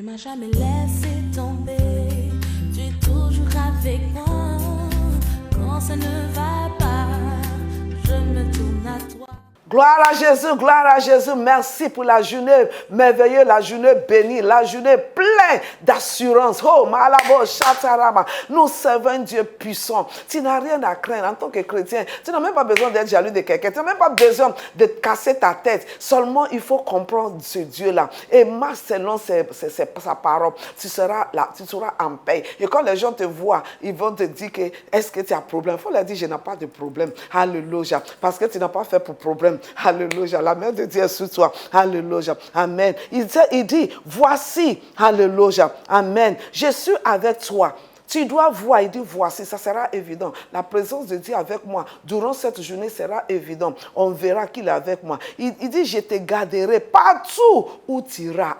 m'as jamais laissé tomber, tu es toujours avec moi. Quand ça ne va pas, je me tourne à toi. Gloire à Jésus, merci pour la journée merveilleuse, la journée bénie, la journée pleine d'assurance. Oh, Malabo, Chatarama, nous servons un Dieu puissant. Tu n'as rien à craindre en tant que chrétien. Tu n'as même pas besoin d'être jaloux de quelqu'un. Tu n'as même pas besoin de casser ta tête. Seulement, il faut comprendre ce Dieu-là. Et marche selon sa parole. Tu seras là, tu seras en paix. Et quand les gens te voient, ils vont te dire que est-ce que tu as problème? Il faut leur dire, je n'ai pas de problème. Alléluia. Parce que tu n'as pas fait pour problème. Alléluia. La main de Dieu est sur toi. Alléluia. Amen. Il dit, voici. Alléluia. Amen. Je suis avec toi. Tu dois voir, il dit, voici, ça sera évident. La présence de Dieu avec moi, durant cette journée, sera évident. On verra qu'il est avec moi. Il dit, je te garderai partout où tu iras.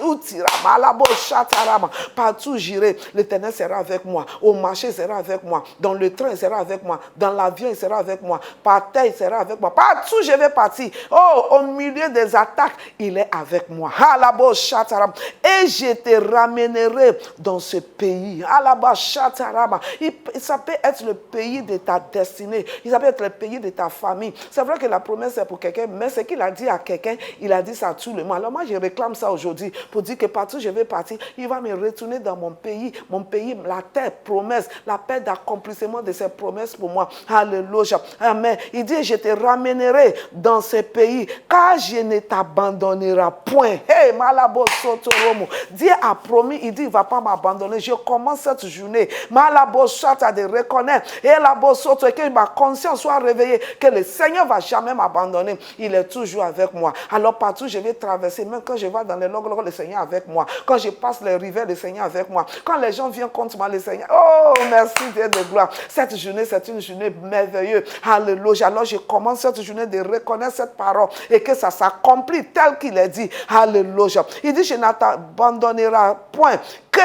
Où tu iras. Malabo, chatarama. Partout où j'irai, l'Éternel sera avec moi. Au marché, il sera avec moi. Dans le train, il sera avec moi. Dans l'avion, il sera avec moi. Par terre, il sera avec moi. Partout où je vais partir. Oh, au milieu des attaques, il est avec moi. Malabo, chatarama. Et je te ramènerai dans ce pays. Malabo, Chatarama. Ça peut être le pays de ta destinée. Ça peut être le pays de ta famille. C'est vrai que la promesse est pour quelqu'un, mais ce qu'il a dit à quelqu'un, il a dit ça à tout le monde. Alors moi, je réclame ça aujourd'hui pour dire que partout où je vais partir, il va me retourner dans mon pays, la terre, promesse, la paix d'accomplissement de ses promesses pour moi. Alléluia. Amen. Il dit, je te ramènerai dans ce pays, car je ne t'abandonnerai point. Hey, Malabo Sotoromo. Dieu a promis, il dit, il ne va pas m'abandonner. Je commence cette journée. Malabosata de reconnaître et la bosoto que ma conscience soit réveillée que le Seigneur va jamais m'abandonner. Il est toujours avec moi. Alors partout je vais traverser, même quand je vais dans les longues, le Seigneur est avec moi. Quand je passe les rivières, le Seigneur est avec moi. Quand les gens viennent contre moi, le Seigneur. Oh, merci Dieu de gloire. Cette journée, c'est une journée merveilleuse. Alléluia. Alors je commence cette journée de reconnaître cette parole et que ça s'accomplit tel qu'il est dit. Alléluia. Il dit, je ne t'abandonnerai point que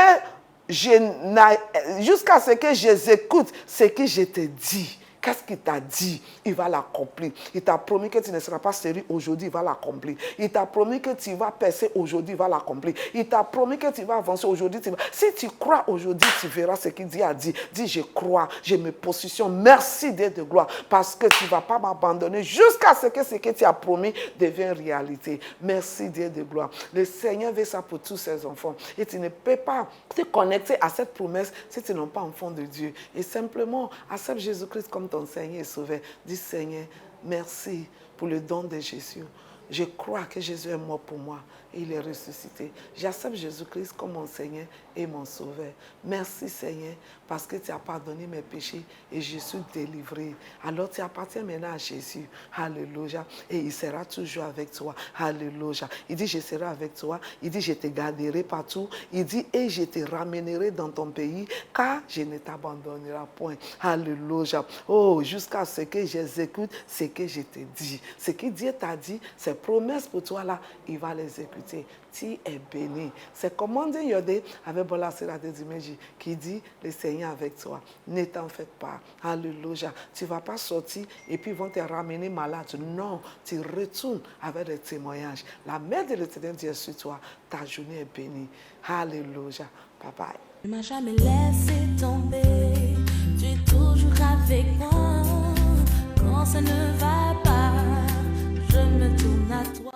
jusqu'à ce que j'écoute ce que je te dis. Qu'est-ce qu'il t'a dit? Il va l'accomplir. Il t'a promis que tu ne seras pas sérieux aujourd'hui, il va l'accomplir. Il t'a promis que tu vas percer aujourd'hui, il va l'accomplir. Il t'a promis que tu vas avancer aujourd'hui. Si tu crois aujourd'hui, tu verras ce qu'il a dit. Dis, je crois, je me positionne. Merci Dieu de gloire, parce que tu ne vas pas m'abandonner jusqu'à ce que tu as promis devienne réalité. Merci Dieu de gloire. Le Seigneur veut ça pour tous ses enfants. Et tu ne peux pas te connecter à cette promesse si tu n'es pas enfant de Dieu. Et simplement, accepte Jésus-Christ comme ton Seigneur et Sauveur. Dis, Seigneur, merci pour le don de Jésus. Je crois que Jésus est mort pour moi et il est ressuscité. J'accepte Jésus-Christ comme mon Seigneur et mon Sauveur. Merci Seigneur parce que tu as pardonné mes péchés et je suis délivré. Alors tu appartiens maintenant à Jésus. Alléluia. Et il sera toujours avec toi. Alléluia. Il dit, je serai avec toi. Il dit, je te garderai partout. Il dit, et je te ramènerai dans ton pays car je ne t'abandonnerai point. Alléluia. Oh, jusqu'à ce que j'exécute ce que je te dis. Ce que Dieu t'a dit, ses promesses pour toi là, il va les exécuter. Tu es béni. C'est commandé Yodé avec Bola Sera de Dimeji qui dit, le Seigneur avec toi. Ne t'en fais pas. Alléluia. Tu ne vas pas sortir et puis ils vont te ramener malade. Non, tu retournes avec des témoignages. La main de l'Éternel Dieu est sur toi. Ta journée est bénie. Alléluia. Bye bye. Tu ne m'as jamais laissé tomber, tu es toujours avec moi. Quand ça ne va pas, je me tourne à toi.